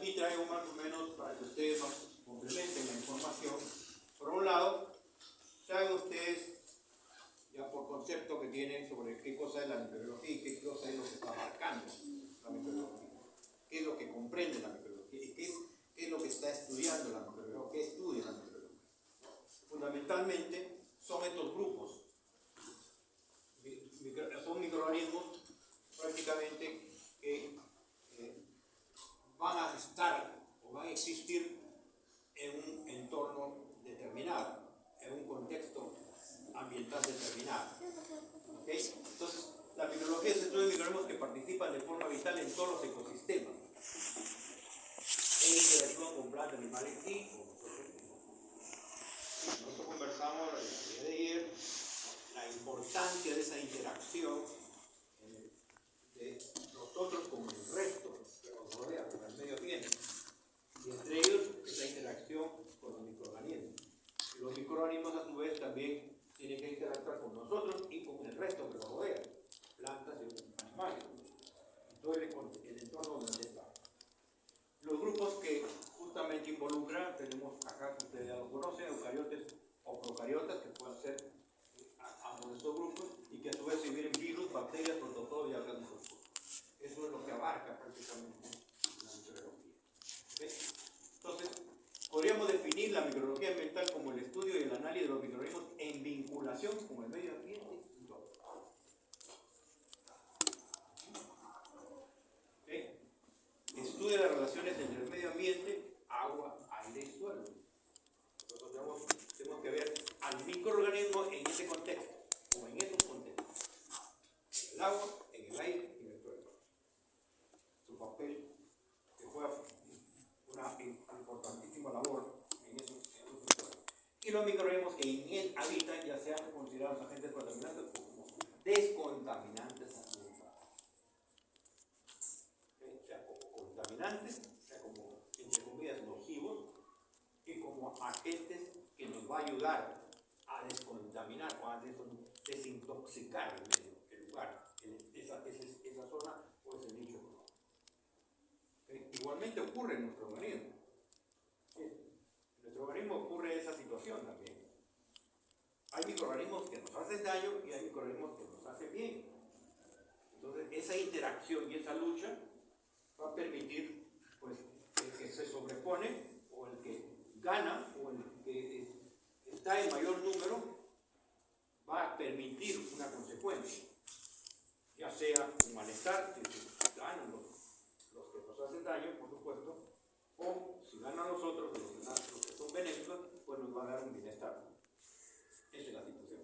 aquí traigo más o menos para que ustedes nos complementen la información. Por un lado, saben ustedes, ya por concepto que tienen sobre qué cosa es la microbiología y qué cosa es lo que está abarcando la microbiología, qué es lo que comprende la microbiología y qué es lo que está estudiando la microbiología, qué estudia la microbiología. Fundamentalmente son estos grupos, son microorganismos prácticamente que van a estar o van a existir en un entorno determinado, en un contexto ambiental determinado. ¿Okay? Entonces, la microbiología es el estudio de microorganismos que participan de forma vital en todos los ecosistemas, en interacción con plantas, animales y nosotros conversamos el día de ayer la importancia de esa interacción de nosotros con el resto que nos rodea, con el medio ambiente, y entre ellos esa interacción con los microorganismos. Y los microorganismos a su vez también tienen que interactuar con nosotros y con el resto que nos rodea, plantas y animales, y todo el entorno donde está. Los grupos que justamente involucran, tenemos acá, que ustedes ya lo conocen, eucariotes o procariotas, que pueden ser ambos de estos grupos, y que a su vez se dividen en virus, bacterias, protozoos y organismos. Eso es lo que abarca prácticamente la microbiología. ¿Okay? Entonces, podríamos definir la microbiología ambiental como el estudio y el análisis de los microorganismos en vinculación con el medio ambiente y todo. ¿Okay? Estudia las relaciones entre el medio ambiente, agua, aire y suelo. Nosotros tenemos que ver al microorganismo en ese contexto, o en esos contextos. En el agua, en el aire y en el suelo. Su papel, que juega una importantísima labor en esos suelos. Y los microorganismos que en él habitan, ya sean considerados agentes contaminantes o como descontaminantes ambientales. Sea como contaminantes, sea como, entre comillas, nocivos, y como agentes que nos va a ayudar a descontaminar o a desintoxicar el medio, el lugar, esa zona o ese nicho. Igualmente ocurre en nuestro organismo. En nuestro organismo ocurre esa situación también. Hay microorganismos que nos hacen daño y hay microorganismos que nos hacen bien. Entonces, esa interacción y esa lucha va a permitir, pues, el que se sobrepone o el que gana o el que está en mayor número va a permitir una consecuencia, ya sea un malestar, si ganan los que nos hacen daño, por supuesto, o si ganan los otros, los que son benéficos, pues nos va a dar un bienestar. Esa es la situación.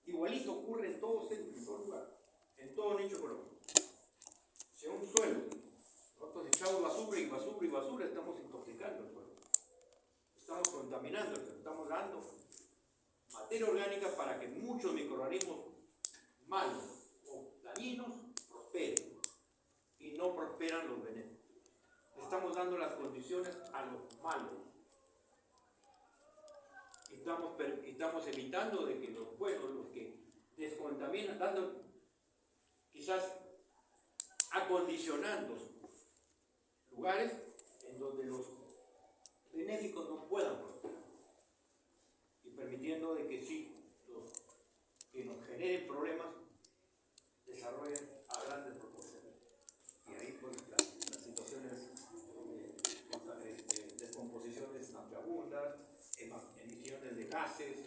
Igualito ocurre en todo centro, en todo lugar, en todo nicho económico. Si en un suelo nosotros echamos basura y basura y basura, estamos intoxicando el suelo. Estamos contaminando, estamos dando materia orgánica para que muchos microorganismos malos o dañinos prosperen y no prosperan los benéficos. Estamos dando las condiciones a los malos. Estamos evitando de que los buenos, los que descontaminan, dando quizás acondicionando lugares en donde los benéficos no puedan prosperar y permitiendo de que sí, los que nos generen problemas desarrollen a grandes proporciones. Y ahí pues las situaciones de descomposiciones nauseabundas, emisiones de gases,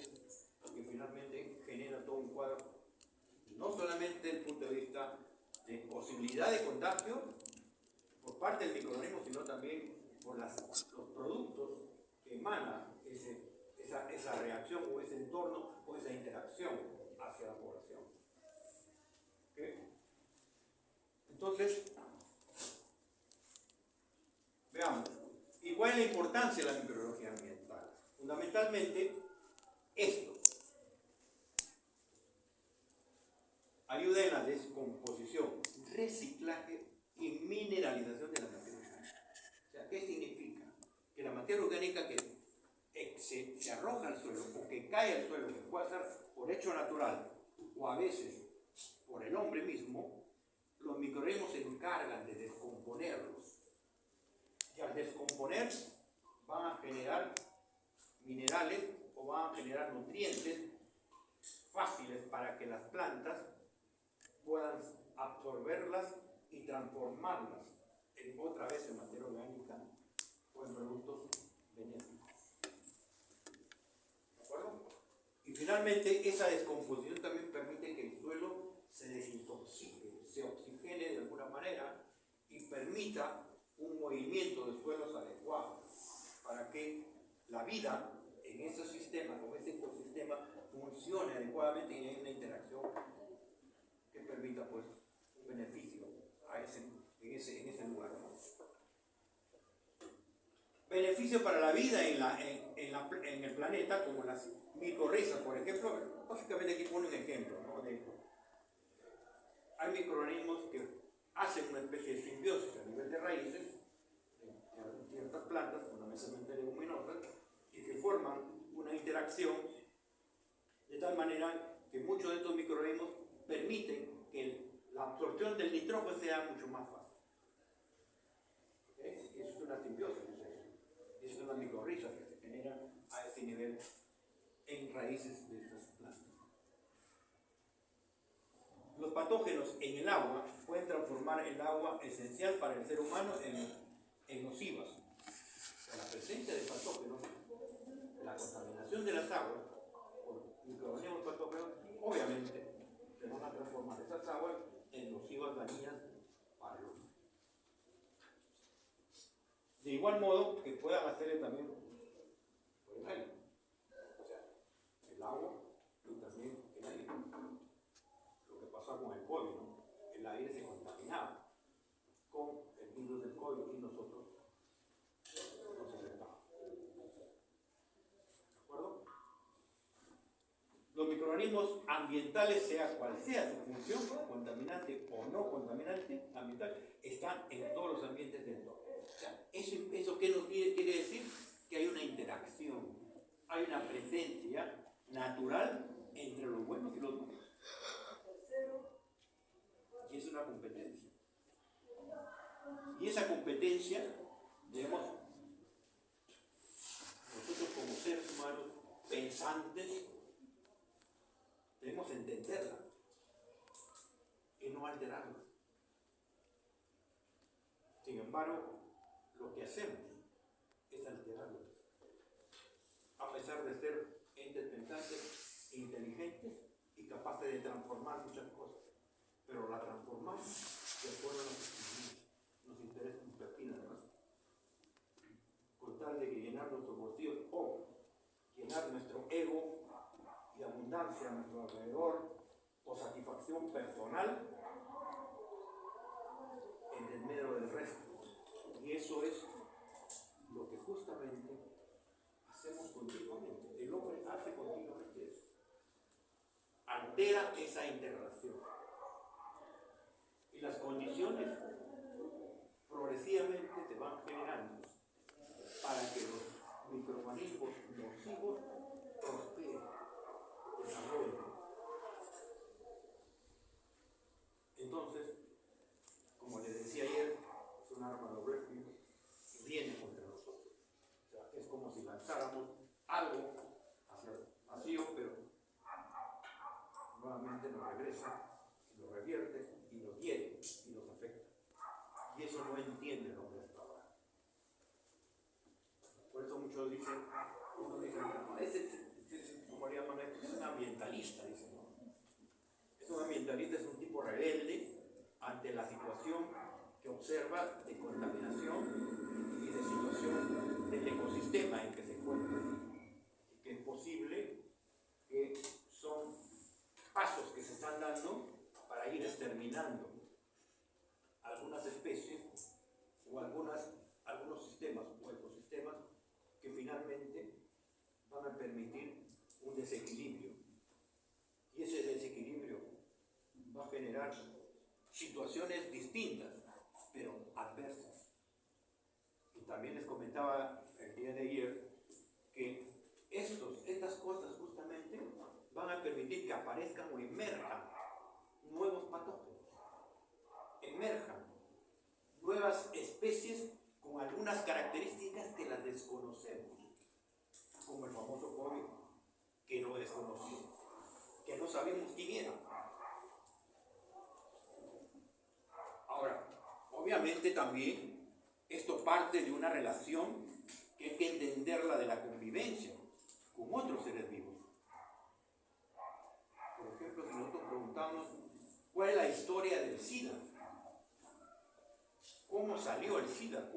que finalmente genera todo un cuadro, no solamente desde el punto de vista de posibilidad de contagio por parte del microorganismo, sino también por los productos que emana esa reacción o ese entorno o esa interacción hacia la población. ¿Okay? Entonces, veamos, ¿y cuál es la importancia de la microbiología ambiental? Fundamentalmente, esto ayuda en la descomposición, reciclaje y mineralización de la materia orgánica. O sea, ¿qué significa? Que la materia orgánica que se arroja al suelo o que cae al suelo, que puede ser por hecho natural o a veces por el hombre mismo, los microorganismos se encargan de descomponerlos descomponer, van a generar minerales o van a generar nutrientes fáciles para que las plantas puedan absorberlas y transformarlas otra vez en materia orgánica o en productos benéficos. ¿De acuerdo? Y finalmente, esa descomposición también permite que el suelo se desintoxique, se oxigene de alguna manera y permita un movimiento de suelos adecuado para que la vida en ese sistema, con ese ecosistema, funcione adecuadamente y haya una interacción que permita pues un beneficio en ese lugar. Beneficio para la vida en el planeta, como las micorrizas, por ejemplo. Básicamente aquí pone un ejemplo, ¿no? Hay microorganismos que hacen una especie de simbiosis a nivel de raíces en ciertas plantas, fundamentalmente leguminosas, y que forman una interacción de tal manera que muchos de estos microorganismos permiten que la absorción del nitrógeno sea mucho más fácil. ¿Okay? Eso es una simbiosis, eso es una micorriza que se genera a ese nivel en raíces de estas plantas. Los patógenos en el agua pueden transformar el agua esencial para el ser humano en nocivas. La presencia de patógenos, la contaminación de las aguas por microorganismos patógenos, obviamente se van a transformar esas aguas en nocivas dañinas para el hombre. De igual modo que puedan hacerle también por el aire. O sea, el agua y también el aire. Lo que pasa con el COVID, ¿no? El aire se contaminaba con el virus del COVID y nosotros nos infectamos. ¿De acuerdo? Los microorganismos ambientales, sea cual sea su función, contaminante o no contaminante ambiental, están en todos los ambientes del entorno. O sea, ¿eso qué nos quiere decir? Que hay una interacción, hay una presencia natural entre los buenos y los malos. Y es una competencia. Y esa competencia debemos, nosotros como seres humanos pensantes, debemos entenderla y no alterarla. Sin embargo, lo que hacemos es alterarla. A pesar de ser entes pensantes, inteligentes y capaces de transformar muchas cosas. Pero la transformamos de acuerdo a nos interesa un pepino además. Con tal de que llenar nuestros bolsillos o llenar nuestro ego y abundancia a nuestro alrededor o satisfacción personal en el medio del resto. Y eso es lo que justamente hacemos continuamente. El hombre hace continuamente eso. Altera esa integración. Y las condiciones progresivamente se van generando para que los microorganismos nocivos prosperen, desarrollen. Entonces, como les decía ayer, es un arma de doble filo y viene contra nosotros. O sea, es como si lanzáramos algo hacia el vacío, pero nuevamente nos regresa, nos revierte y nos hiere y nos afecta. Y eso no entiende el hombre hasta ahora. Por eso muchos dicen, uno dice, no, como le llaman, es un ambientalista, dicen, ¿no? Es un ambientalista, es un tipo rebelde ante la situación que observa de contaminación y de situación del ecosistema en que se encuentra. Y que es posible que son pasos que se están dando para ir exterminando algunas especies o algunos sistemas o ecosistemas que finalmente van a permitir un desequilibrio. Y ese desequilibrio va a generar situaciones distintas, pero adversas. Y también les comentaba el día de ayer que estas cosas justamente van a permitir que aparezcan o emerjan nuevos patógenos, emerjan nuevas especies con algunas características que las desconocemos, como el famoso COVID, que lo desconocimos, que no sabemos quién era. Ahora, obviamente también esto parte de una relación que hay que entenderla de la convivencia con otros seres vivos. Por ejemplo, si nosotros preguntamos cuál es la historia del SIDA, cómo salió el SIDA,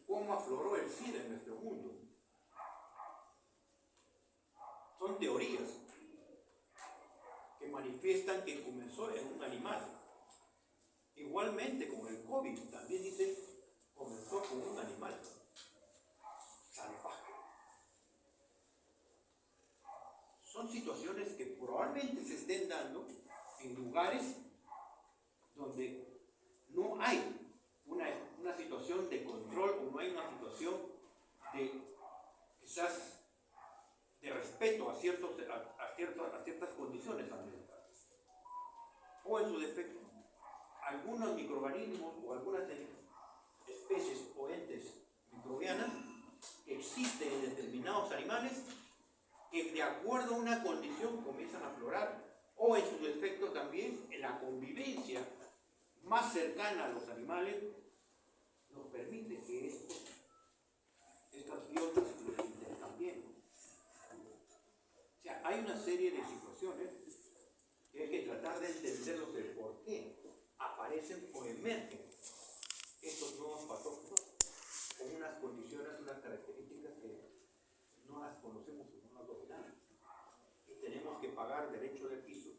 cómo afloró el SIDA en nuestro mundo. Son teorías que manifiestan que comenzó en un animal. Igualmente con el COVID, también dice, comenzó con un animal salvaje. Son situaciones que probablemente se estén dando en lugares donde no hay una situación de control o no hay una situación de quizás de respeto a ciertas condiciones ambientales. O en su defecto, algunos microorganismos o algunas especies o entes microbianas que existen en determinados animales que de acuerdo a una condición comienzan a aflorar, o en su defecto también en la convivencia más cercana a los animales nos permite que estas biotas los intercambiemos. O sea, hay una serie de situaciones que hay que tratar de entenderlos de por qué aparecen o emergen estos nuevos patógenos con unas condiciones, unas características que no las conocemos o no las dominamos. Y tenemos que pagar derecho de piso.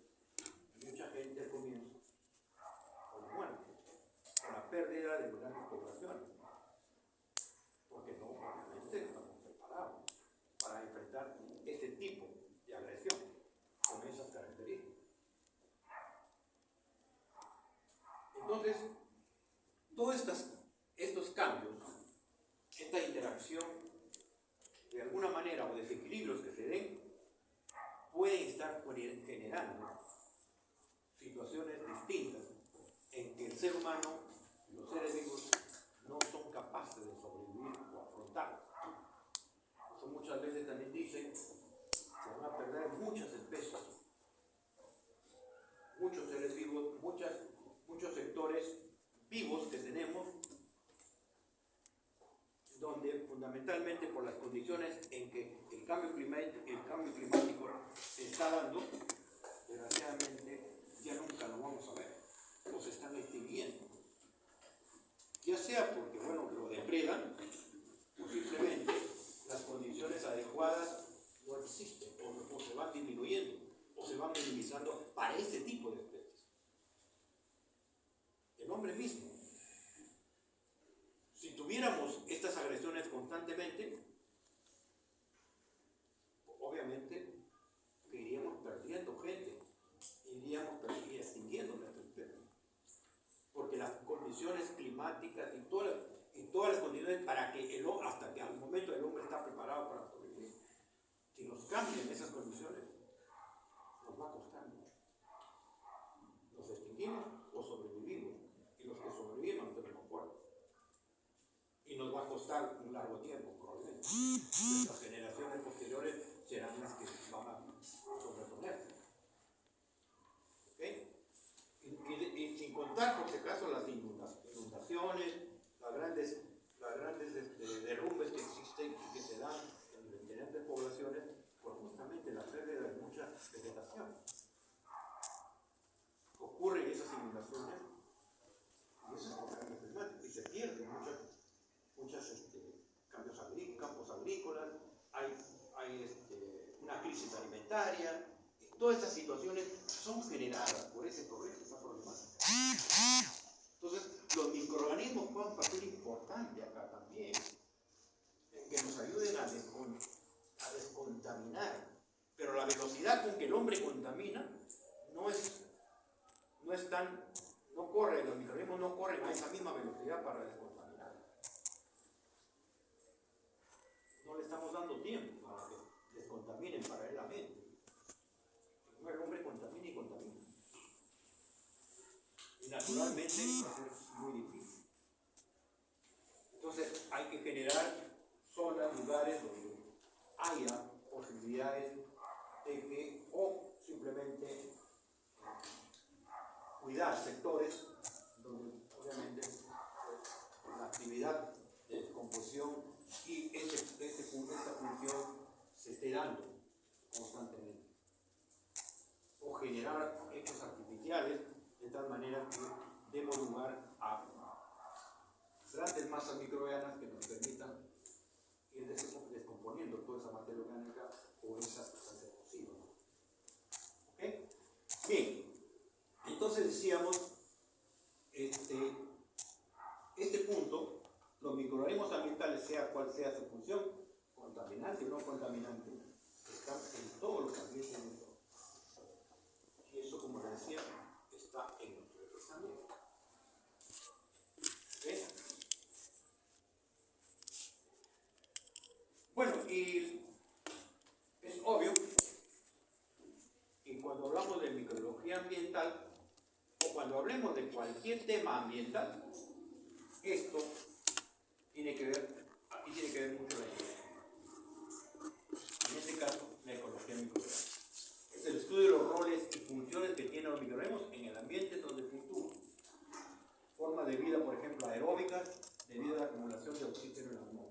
Mucha gente al comienzo con la muerte, con la pérdida de grandes poblaciones, porque no, obviamente, estamos preparados para enfrentar este tipo de agresión con esas características. Entonces, todos estos cambios, esta interacción, de alguna manera, o desequilibrios que se den, pueden estar generando situaciones distintas en que el ser humano, los seres vivos, no son capaces de sobrevivir o afrontar. Eso muchas veces también dicen que se van a perder muchas especies, muchos seres vivos, muchos sectores vivos que tenemos, donde fundamentalmente por las condiciones en que el cambio climático se está dando, desgraciadamente ya nunca lo vamos a ver, o se están extinguiendo. Ya sea porque, bueno, lo depredan, o simplemente las condiciones adecuadas no existen, o se van disminuyendo, o se van minimizando para ese tipo de especies. El hombre mismo, si tuviéramos estas agresiones constantemente, obviamente que iríamos perdiendo gente, iríamos extinguiendo nuestra especie. Porque las condiciones climáticas y todas las condiciones para que hasta que al momento el hombre está preparado para sobrevivir, si nos cambian esas condiciones, nos va a costar mucho. Nos extinguimos o sobrevivimos, y los que sobrevivimos nos tenemos fuertes. Y nos va a costar un largo tiempo, probablemente. Las generaciones posteriores serán las que van a sobreponerse. ¿Okay? Y sin contar, por si acaso, las inundaciones, las grandes derrumbes que existen y que se dan en diferentes poblaciones por justamente la pérdida de mucha vegetación. Ocurren esas inundaciones y eso es por cambio climático y se pierden muchos campos agrícolas, hay una crisis alimentaria, y todas estas situaciones son generadas por esa problemática. Entonces, los microorganismos juegan un papel importante acá también, en que nos ayuden a descontaminar, pero la velocidad con que el hombre contamina los microorganismos no corren a esa misma velocidad para descontaminar. No le estamos dando tiempo para que descontaminen paralelamente. No, el hombre contamina y contamina. Y naturalmente va a ser muy difícil. a grandes masas microbianas que nos permitan ir descomponiendo toda esa materia orgánica o esas sustancias nocivas. ¿Okay? Bien, entonces decíamos, este punto, los microorganismos ambientales, sea cual sea su función, contaminante o no contaminante, están en todos los ambientes del mundo. Y eso, como les decía, está en nosotros también. ¿Okay? Bueno, y es obvio que cuando hablamos de microbiología ambiental, o cuando hablemos de cualquier tema ambiental, esto tiene que ver, aquí tiene que ver mucho la ecología. En este caso, la ecología microbiana. Es el estudio de los roles y funciones que tienen los microorganismos en el ambiente donde fluctúan. Formas de vida, por ejemplo, aeróbicas, debido a la acumulación de oxígeno en la atmósfera.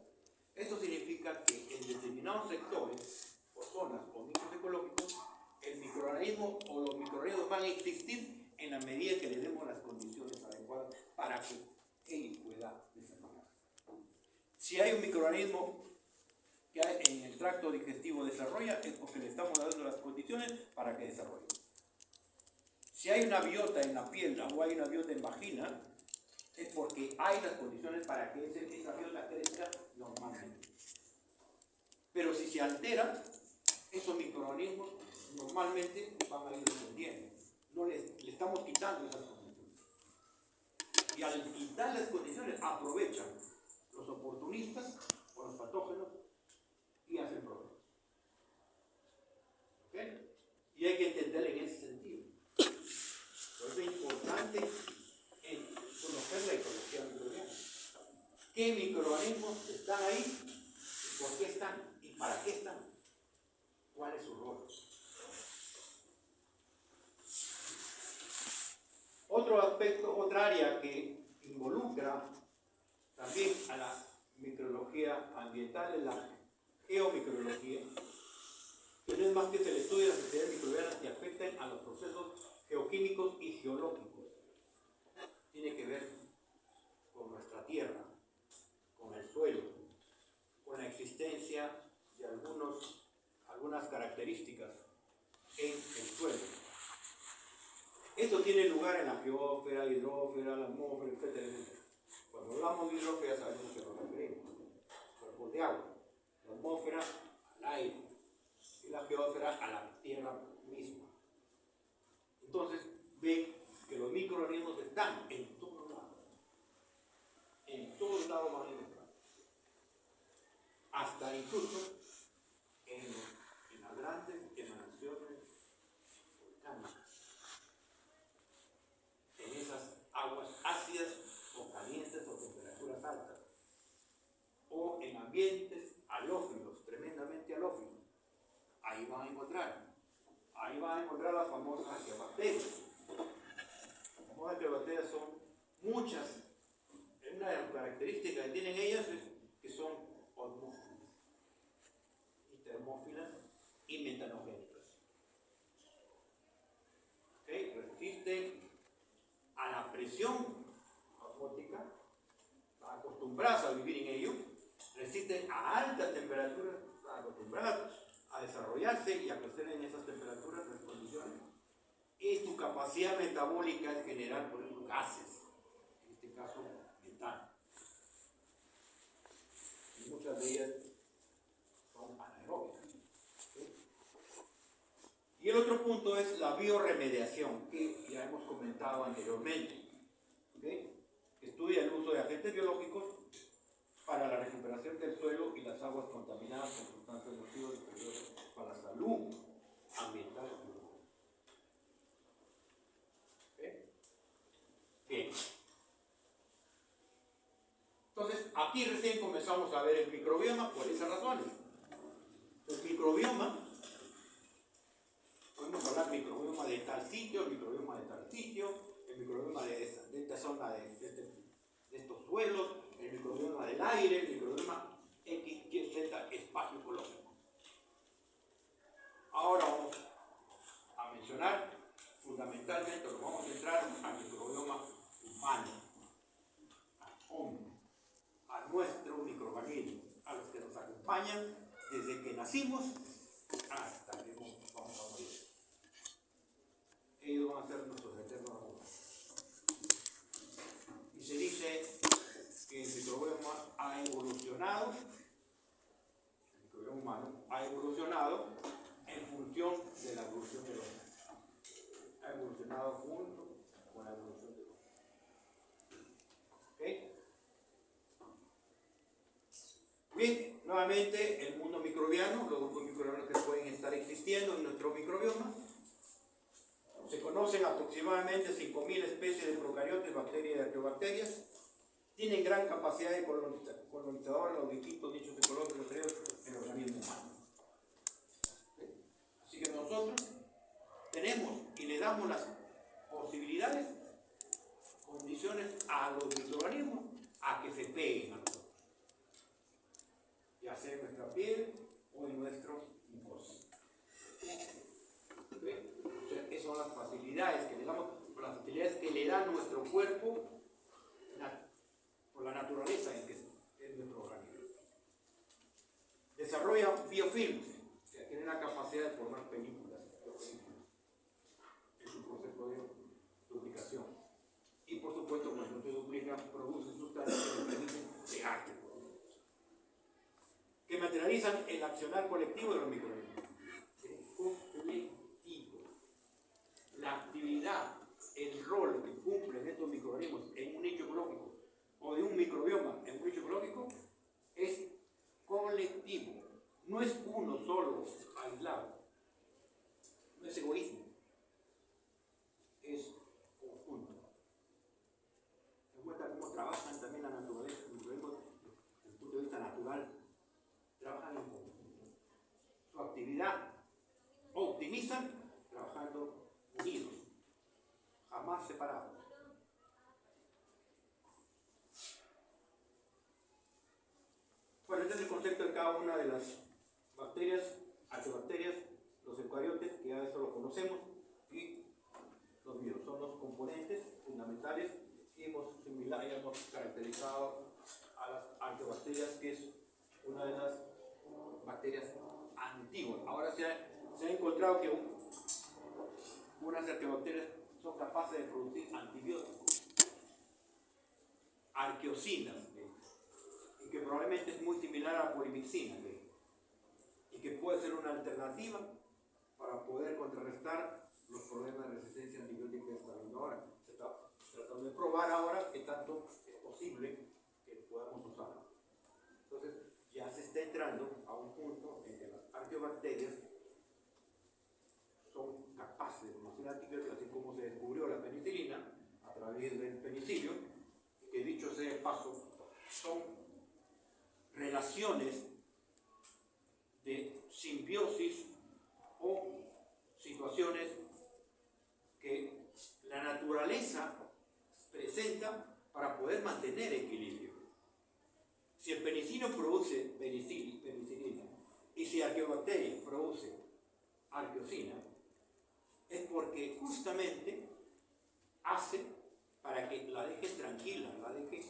Esto significa que en determinados sectores, o zonas, o nichos ecológicos, el microorganismo o los microorganismos van a existir en la medida que le demos las condiciones adecuadas para que él pueda desarrollar. Si hay un microorganismo que en el tracto digestivo desarrolla, es porque le estamos dando las condiciones para que desarrolle. Si hay una biota en la piel o hay una biota en vagina, es porque hay las condiciones para que esa biota crezca normalmente. Pero si se altera, esos microorganismos normalmente van a ir descendiendo. No le estamos quitando esas condiciones. Y al quitar las condiciones, aprovechan los oportunistas o los patógenos y hacen problemas. ¿Okay? Y hay que entender en ese sentido. Por eso es importante conocer la ecología microbiana. ¿Qué microorganismos están ahí? ¿Y por qué están? ¿Y para qué están? ¿Cuál es su rol? Otro aspecto, otra área que involucra también a la microbiología ambiental es la geomicrobiología, que no es más que el estudio de las actividades microbianas que afectan a los procesos geoquímicos y geológicos. Tiene que ver con nuestra tierra, con el suelo, con la existencia de algunas características en el suelo. Esto tiene lugar en la geósfera, hidrósfera, la atmósfera, etc. Cuando hablamos de hidrósfera sabemos a qué nos referimos. Cuerpos de agua. La atmósfera al aire. Y la geósfera a la tierra misma. Entonces, ven que los microorganismos están en todos lados. En todos lados van a encontrar. Hasta incluso en las grandes emanaciones volcánicas. En esas aguas ácidas o calientes o temperaturas altas. O en ambientes halófilos, tremendamente halófilos. Ahí van a encontrar las famosas arqueobacterias. Las famosas arqueobacterias son muchas. Una de las características que tienen ellas es que son osmófilas, y termófilas y metanogénicas. ¿Okay? Resisten a la presión osmótica, están acostumbradas a vivir en ello, resisten a altas temperaturas, están acostumbradas a desarrollarse y a crecer en esas temperaturas, en esas condiciones, y su capacidad metabólica es generar, por ejemplo, gases, en este caso, metano. Y muchas de ellas son anaeróbicas. ¿Okay? Y el otro punto es la bioremediación, que ya hemos comentado anteriormente. ¿Okay? Estudia el uso de agentes biológicos para la recuperación del suelo y las aguas contaminadas con sustancias nocivas y peligrosas para la salud ambiental. ¿Okay? Bien. Entonces, aquí recién comenzamos a ver el microbioma por esas razones. El microbioma, podemos hablar del microbioma de tal sitio, el microbioma de tal sitio, el microbioma de esta zona de estos suelos, el microbioma del aire, el microbioma X, Y, Z, espacio ecológico. Ahora vamos a mencionar fundamentalmente, nos vamos a centrar al microbioma humano. acompañan desde que nacimos hasta que vamos a morir. Ellos van a ser nuestros eternos amigos. Y se dice que el microbioma ha evolucionado, el microbioma humano ha evolucionado en función de la evolución del hombre. Ha evolucionado junto con la evolución del hombre. ¿Ok? Bien, nuevamente el mundo microbiano, los grupos microbianos que pueden estar existiendo en nuestro microbioma. Se conocen aproximadamente 5.000 especies de procariotes, bacterias y arqueobacterias. Tienen gran capacidad de colonizadora de los distintos nichos ecológicos en el organismo humano. Así que nosotros tenemos y le damos las posibilidades, condiciones a los microorganismos a que se peguen a nosotros, ya sea en nuestra piel o en nuestros mucosos. Esas son las facilidades que le damos, las facilidades que le da nuestro cuerpo por la naturaleza en que es nuestro organismo. Desarrolla biofilms, que tienen la capacidad de formar películas en su proceso de duplicación. Y por supuesto, cuando se duplican, producen sustancias que les permiten pegarse, que materializan el accionar colectivo de los microorganismos. La actividad, el rol que cumplen estos microorganismos en un nicho ecológico o de un microbioma en un nicho ecológico es colectivo, no es uno solo aislado, no es egoísmo, es conjunto. Se muestra cómo trabajan también la naturaleza, los microorganismos desde el punto de vista natural, trabajan en conjunto. Su actividad optimizan trabajando unidos, jamás separados. Bueno, este es el concepto de cada una de las bacterias, arqueobacterias, los eucariotes, que ya eso lo conocemos, y los virus. Son los componentes fundamentales y hemos caracterizado a las arqueobacterias, que es una de las bacterias antiguas. Ahora se ha encontrado que unas arqueobacterias son capaces de producir antibióticos, arqueocinas, y que probablemente es muy similar a la polimixina, y que puede ser una alternativa para poder contrarrestar los problemas de resistencia antibiótica que está habiendo ahora. Se está tratando de probar ahora qué tanto es posible que podamos usarlo. Entonces, ya se está entrando a un punto en que las arqueobacterias son capaces de producir antibióticos, así como se descubrió la penicilina a través del penicilio, que dicho sea de paso, son relaciones de simbiosis o situaciones que la naturaleza presenta para poder mantener equilibrio. Si el penicilio produce penicilina y si arqueobacteria produce arqueocina, es porque justamente hace para que la dejen tranquila, la dejen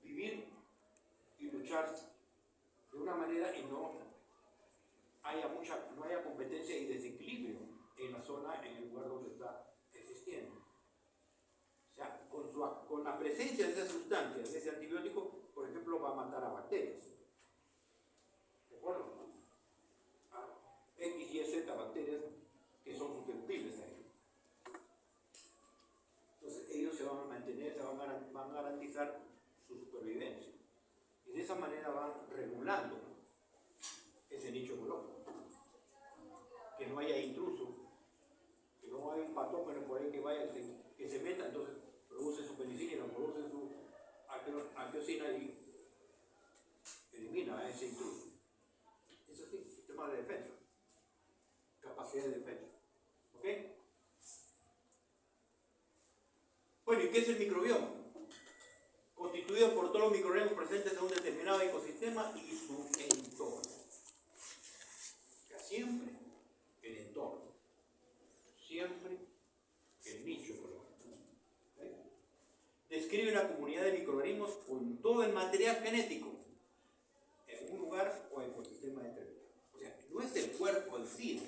vivir y luchar de una manera y no haya competencia y desequilibrio en la zona, en el lugar donde está existiendo. O sea, con la presencia de esas sustancias, de ese antibiótico, por ejemplo, va a matar a bacterias. ¿De acuerdo? X, Y, Z bacterias que son susceptibles a ello. Entonces ellos se van a mantener, van a garantizar su supervivencia. Y de esa manera van regulando ese nicho ecológico. Que no haya intruso, que no haya un patógeno por ahí que vaya, que se meta, entonces produce su penicilina, produce su arqueocina y elimina a ese intruso. Es así, sistema de defensa, capacidad de defensa. ¿Ok? Bueno, ¿y qué es el microbioma? Constituido por todos los microorganismos presentes en un determinado ecosistema y su entorno. O sea, siempre el entorno, siempre el nicho ecológico. ¿Okay? Describe una comunidad de microorganismos con todo el material genético en un lugar o ecosistema determinado. O sea, no es el cuerpo en sí,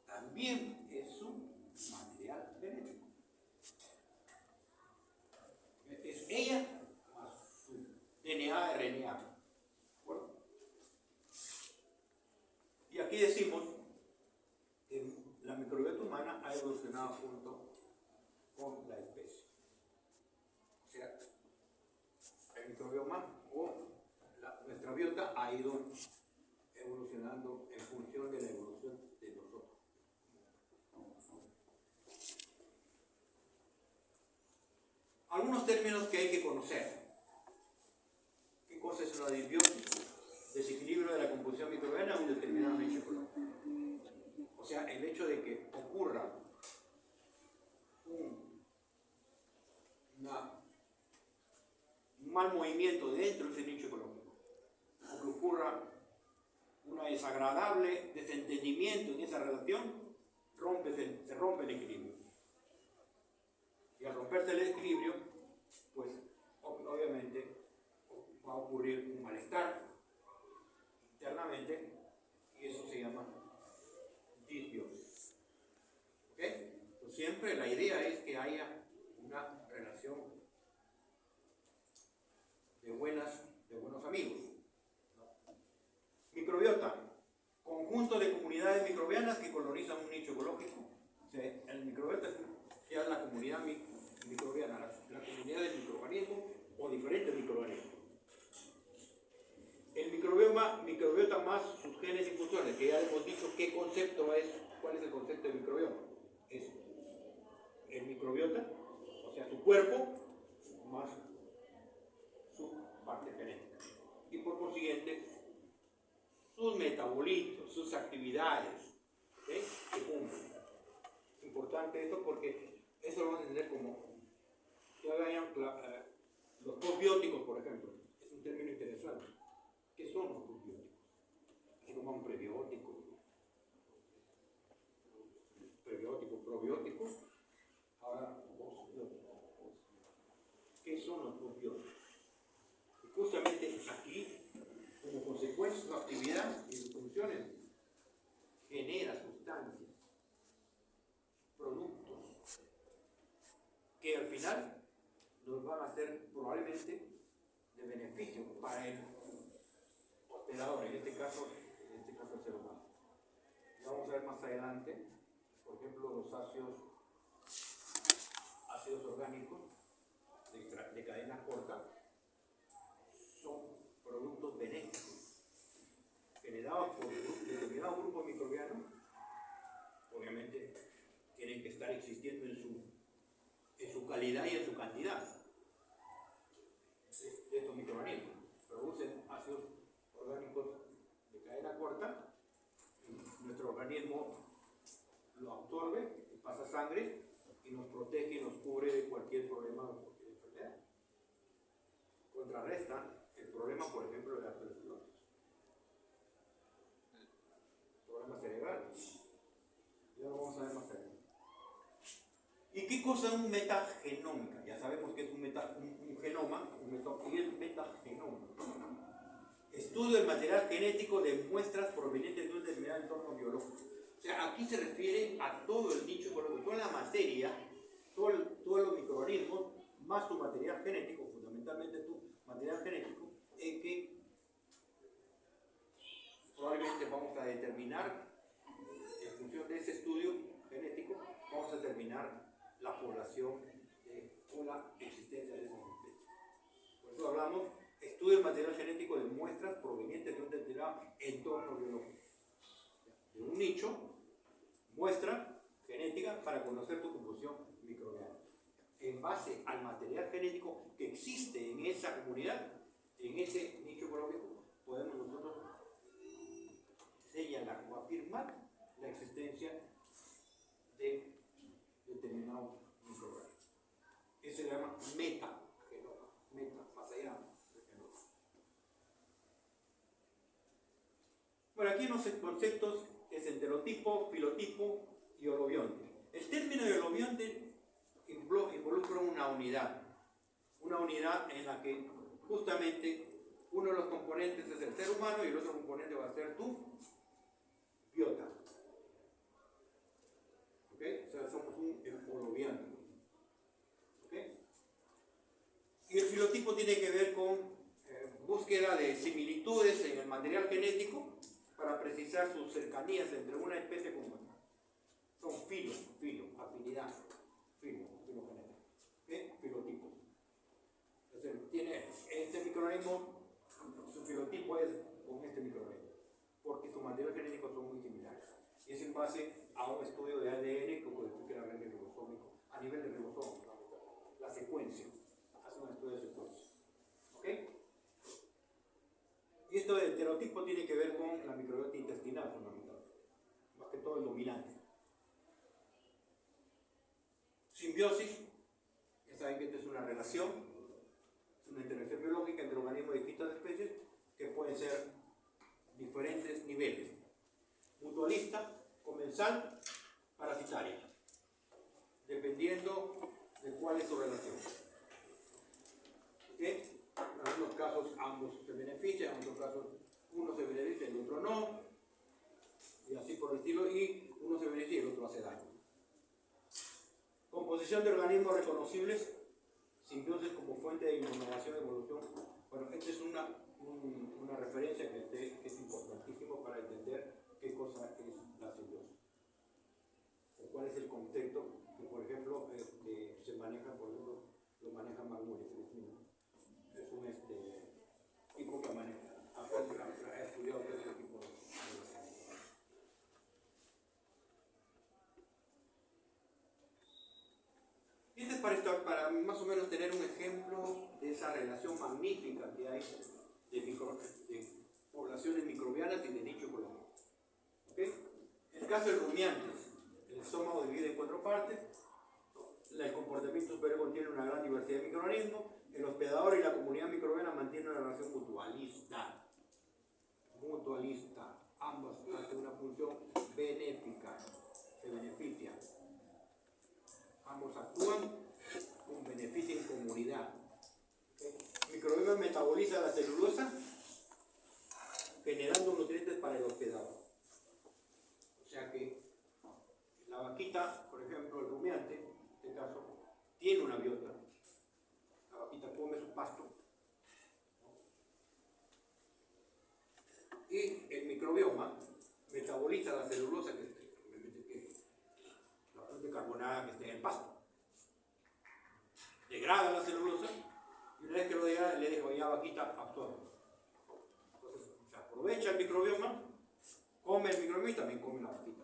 también es su material genético. Es ella más su DNA, RNA. ¿De acuerdo? Y aquí decimos que la microbiota humana ha evolucionado junto con la especie. O sea, el microbioma o nuestra biota ha ido evolucionando en función de la evolución de nosotros. Algunos términos que hay que conocer. ¿Qué cosa es una disbiótica? Desequilibrio de la composición microbiana de un determinado nicho ecológico. O sea, el hecho de que ocurra un mal movimiento dentro de ese nicho ecológico, o que ocurra un desagradable desentendimiento en esa relación, se rompe el equilibrio. Y al romperse el equilibrio, pues obviamente va a ocurrir un malestar internamente, y eso se llama disbiosis. ¿Ok? Pues siempre la idea es que haya una relación de buenos amigos. Microbiota, conjunto de comunidades microbianas que colonizan un nicho ecológico. O sea, el microbiota es la comunidad microbiana, la comunidad del microorganismo o diferentes microorganismos. El microbiota más sus genes y funciones, que ya hemos dicho qué concepto es, cuál es el concepto de microbioma. Es el microbiota, o sea, su cuerpo más su parte genética. Y por consiguiente, sus metabolitos, sus actividades, ¿okay?, que cumplen. Es importante esto porque eso lo vamos a entender como los probióticos, por ejemplo. Es un término interesante. ¿Qué son los probióticos? Así como un prebiótico, probióticos. Ahora, ¿qué son los probióticos? Y justamente aquí, como consecuencia de su actividad y sus funciones, genera sustancias, productos, que al final nos van a ser probablemente de beneficio para el hospedador, en este caso el ser humano. Y vamos a ver más adelante, por ejemplo, los ácidos orgánicos de cadena corta son productos benéficos generados por un determinado grupo microbiano. Obviamente tienen que estar existiendo en su calidad y en su cantidad. De estos microorganismos producen ácidos orgánicos de cadena corta, y nuestro organismo lo absorbe, pasa sangre y nos protege y nos cubre de cualquier problema o cualquier enfermedad. Contrarresta el problema, por ejemplo, de la tuberculosis, problemas cerebrales. Ya lo vamos a ver más adelante. ¿Y qué cosa es un metagenómica? Ya sabemos que es un genoma, y es metagenoma. Estudio del material genético de muestras provenientes de un determinado entorno biológico. O sea, aquí se refiere a todo el nicho ecológico, toda la materia, todos los microorganismos, más tu material genético, fundamentalmente tu material genético, en que probablemente vamos a determinar, en función de ese estudio genético, vamos a determinar la población o la existencia de esa especie. Por eso hablamos estudio del material genético de muestras provenientes de un determinado entorno biológico. De un nicho, muestra genética para conocer tu composición microbiana. En base al material genético que existe en esa comunidad, en ese nicho biológico, podemos nosotros señalar o afirmar la existencia de determinado microorganismo. Eso se llama metagenoma, más allá de genoma. Bueno, aquí unos conceptos es enterotipo, filotipo y holobionte. El término de holobionte involucra una unidad en la que justamente Uno de los componentes es el ser humano y el otro componente va a ser tu biota. ¿Ok? O sea, somos un holobiano. ¿Ok? Y el filotipo tiene que ver con búsqueda de similitudes en el material genético para precisar sus cercanías entre una especie con otra. Son afinidad, filogenético. ¿Ok? Filotipos. Entonces, tiene este microorganismo, su filotipo es con este microorganismo, porque sus materiales genéticos son muy similares. Y es en base a un estudio de ADN que codifica la red ribosómico, a nivel de ribosoma, la secuencia, hace un estudio de secuencia. ¿Ok? Y esto del heterotipo tiene que ver con la microbiota intestinal fundamentalmente, más que todo el dominante. Simbiosis, ya saben que esta es una relación, es una interacción biológica entre organismos de distintas especies que pueden ser diferentes niveles. Mutualista, comensal, parasitaria, dependiendo de cuál es su relación. ¿Okay? En algunos casos ambos se benefician, en otros casos uno se beneficia y el otro no, y así por el estilo, y uno se beneficia y el otro hace daño. Composición de organismos reconocibles, simbiosis como fuente de innovación y evolución. Bueno, esta es una referencia que es importantísimo para entender qué cosa es la simbiosis. O cuál es el contexto que, por ejemplo, se maneja, por ejemplo, lo maneja Margulis. Es un tipo que maneja, ha estudiado todo este tipo de relaciones. Y este es para más o menos tener un ejemplo de esa relación magnífica que hay de poblaciones microbianas y de nicho ecológico. ¿Okay? En el caso de rumiantes, el estómago divide en 4 partes, el comportamiento superior contiene una gran diversidad de microorganismos, el hospedador y la comunidad microbiana mantienen una relación mutualista. Ambas hacen una función benéfica, se benefician. Ambos actúan con beneficio en comunidad. El microbioma metaboliza la celulosa generando nutrientes para el hospedador. O sea que la vaquita, por ejemplo, el rumiante, en este caso, tiene una biota. La vaquita come su pasto. Y el microbioma metaboliza la celulosa la fuente carbonada que esté en el pasto. Degrada la celulosa y una vez que lo degrada le deja ya vaquita absorbe. Entonces se aprovecha el microbioma, come el microbioma y también come la vaquita.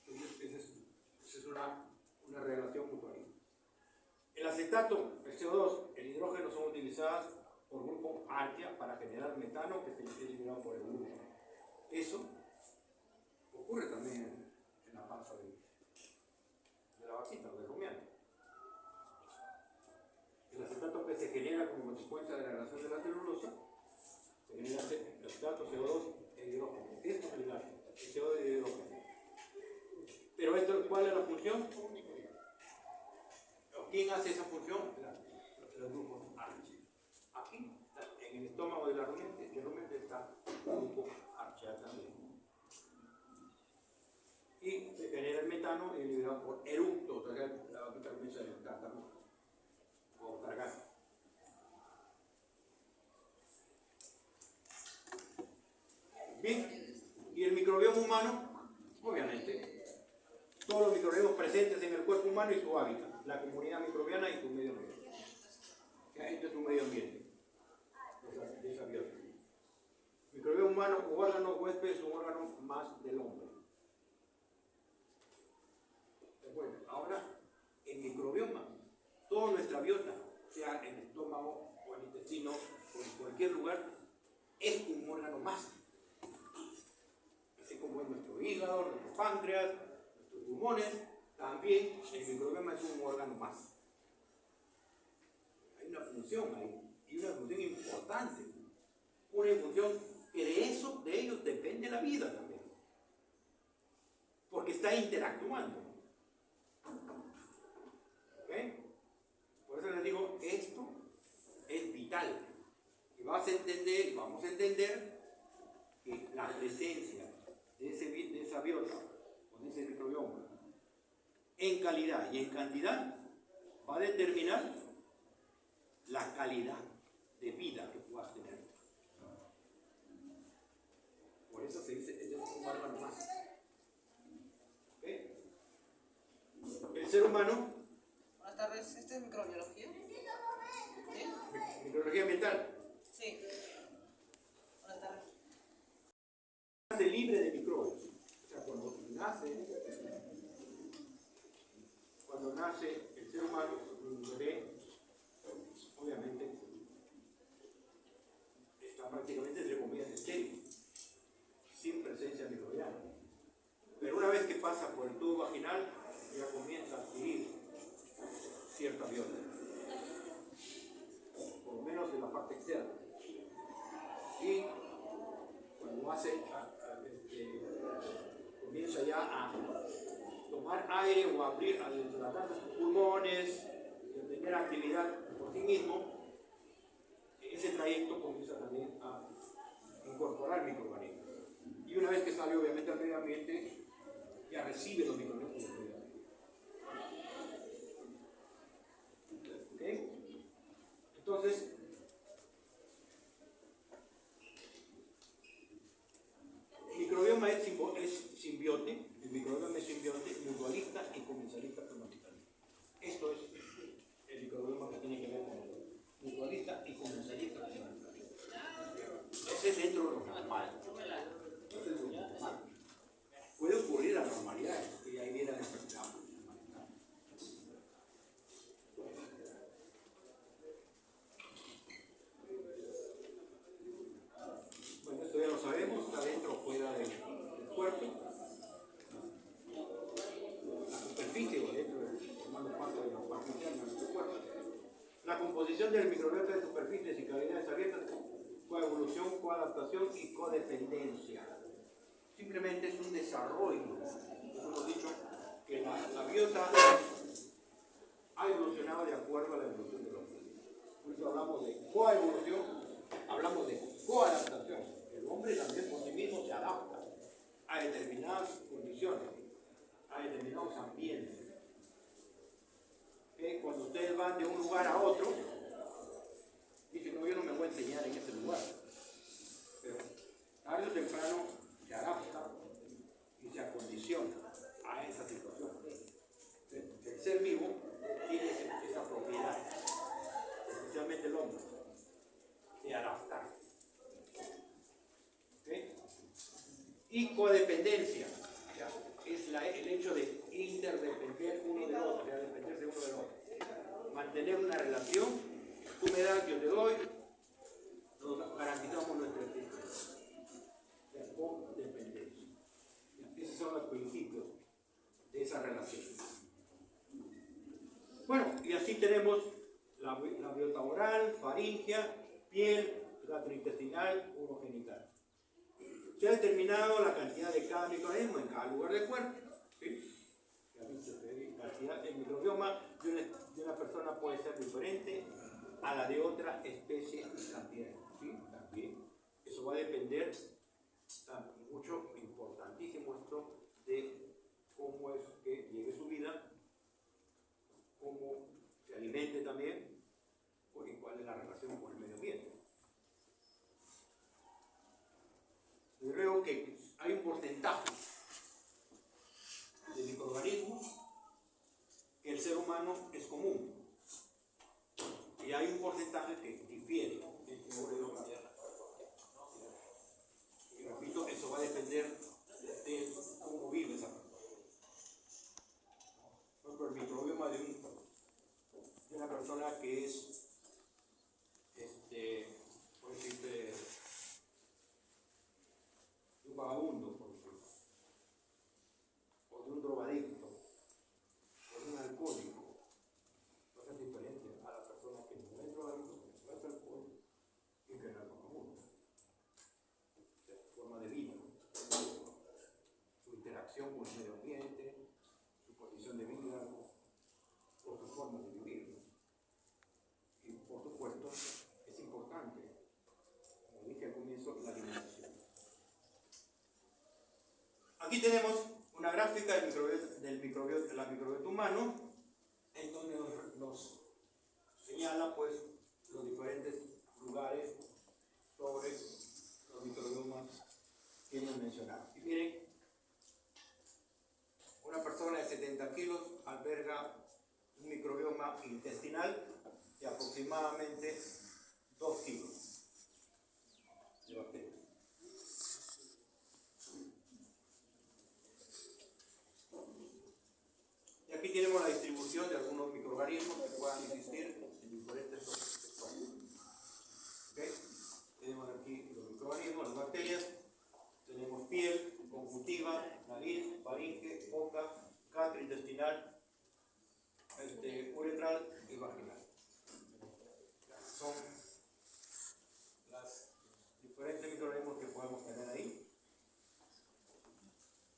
Esa es una relación mutualista. El acetato, el CO2, el hidrógeno son utilizadas por grupo Archaea para generar metano que se es eliminado por el grupo. Eso ocurre también en la panza de la vaquita o del rumiante. El acetato que se genera como consecuencia de la relación de la celulosa, se genera el acetato, CO2 e hidrógeno. Esto es el gas, el CO2 y el hidrógeno. Pero esto, ¿cuál es la función? ¿Quién hace esa función? Los grupos Archaea. Aquí, en el estómago de la rumiante está el grupo Archaea también. Y se genera el metano y liberado por eructo, o sea, la vaquita comienza a eructar también, o cargar. Bien, y el microbioma humano, obviamente, todos los microorganismos presentes en el cuerpo humano y su hábitat, la comunidad microbiana y su medio ambiente. Este es un medio ambiente de esa biota. Microbioma humano o órgano huésped es un órgano más del hombre. Bueno, ahora el microbioma, toda nuestra biota, sea en el estómago o en el intestino o en cualquier lugar, es un órgano más. Así como es nuestro hígado, nuestro páncreas, nuestros pulmones, también el microbioma es un órgano más. Hay una función ahí, y una función importante. Una función que de ellos depende la vida también. Porque está interactuando. ¿Ok? Por eso les digo, esto es vital. entender y vamos a entender que la presencia de esa biota o de ese microbioma en calidad y en cantidad va a determinar la calidad de vida que puedas tener. Por eso se dice, es un bárbaro más. ¿Okay? El ser humano. Buenas tardes, ¿este es microbiología? ¿Sí? Microbiología ambiental. Sí. Buenas tardes. Nace libre de microbios. O sea, cuando nace el ser humano, un bebé, obviamente, está prácticamente, entre comillas, estéril, sin presencia microbiana. Pero una vez que pasa por el tubo vaginal, ya comienza a adquirir cierta biota, por lo menos en la parte externa. Y cuando comienza ya a tomar aire o a abrir, a dilatar sus pulmones, y a tener actividad por sí mismo, ese trayecto comienza también a incorporar microorganismos. Y una vez que sale obviamente al medio ambiente, ya recibe los microorganismos del medio ambiente. ¿Okay? Entonces, el microbioma es simbiote, el microbioma es simbiote, mutualista y comensalista fundamentalista. Esto es el microbioma que tiene que ver con el mutualista y comensalista fundamentalista. Ese es dentro de lo normal. Puede ocurrir anormalidades, que ahí viene la enfermedad. Bueno, esto ya lo sabemos, está dentro o fuera del cuerpo. La superficie o dentro formando parte de la parte interna de nuestro cuerpo. La composición del microbiota de superficies y cavidades abiertas, coevolución, coadaptación y codependencia. Simplemente es un desarrollo. Hemos dicho que la biota ha evolucionado de acuerdo a la evolución del hombre. Por eso hablamos de coevolución, hablamos de coadaptación. El hombre también por sí mismo se adapta a determinadas condiciones, a determinados ambientes. Cuando ustedes van de un lugar a otro, dicen, no, yo no me voy a enseñar en ese lugar. Pero tarde o temprano se adapta y se acondiciona a esa situación. El ser vivo tiene esa propiedad, especialmente el hombre, de adaptar. ¿Okay? Y codependencia, o sea, es el hecho de interdepender uno del otro, o sea, dependerse uno del otro. Mantener una relación, tú me das, yo te doy, nos garantizamos nuestra existencia. La codependencia. Esos son los principios de esa relación. Bueno, y así tenemos la biota oral, faríngea, piel, gastrointestinal, urogenital. Se ha determinado la cantidad de cada microorganismo en cada lugar del cuerpo. ¿Sí? El microbioma de una persona puede ser diferente a la de otra especie y cantidad. ¿Sí? También. Eso va a depender mucho, importantísimo esto, de cómo es que lleve su vida, cómo se alimente también, y cuál es la relación con el medio ambiente. Yo creo que hay un porcentaje de microorganismos que el ser humano es común. Y hay un porcentaje que difiere entre uno y otro. Y repito, eso va a depender de cómo vive esa persona. Por ejemplo, el microbioma de una persona que es, por decirte, un vagabundo, por ejemplo, o de un drogadicto, o de un alcohólico, va a ser diferente a la persona que no es drogadicto, que no es alcohólico y que no es vagabundo. O sea, su forma de vida, su interacción con el medio ambiente, su condición de vida, o su forma de vivir. Aquí tenemos una gráfica de la microbiota humano, en donde nos señala pues los diferentes lugares sobre los microbiomas que hemos mencionado. Y miren, una persona de 70 kilos alberga un microbioma intestinal de aproximadamente 2 kilos de bacterias. Y aquí tenemos la distribución de algunos microorganismos que puedan existir en diferentes zonas. ¿Okay? Tenemos aquí los microorganismos, las bacterias. Tenemos piel, conjuntiva, nariz, faringe, boca, gastrointestinal, uretral y vaginal. Son los diferentes microorganismos que podemos tener ahí.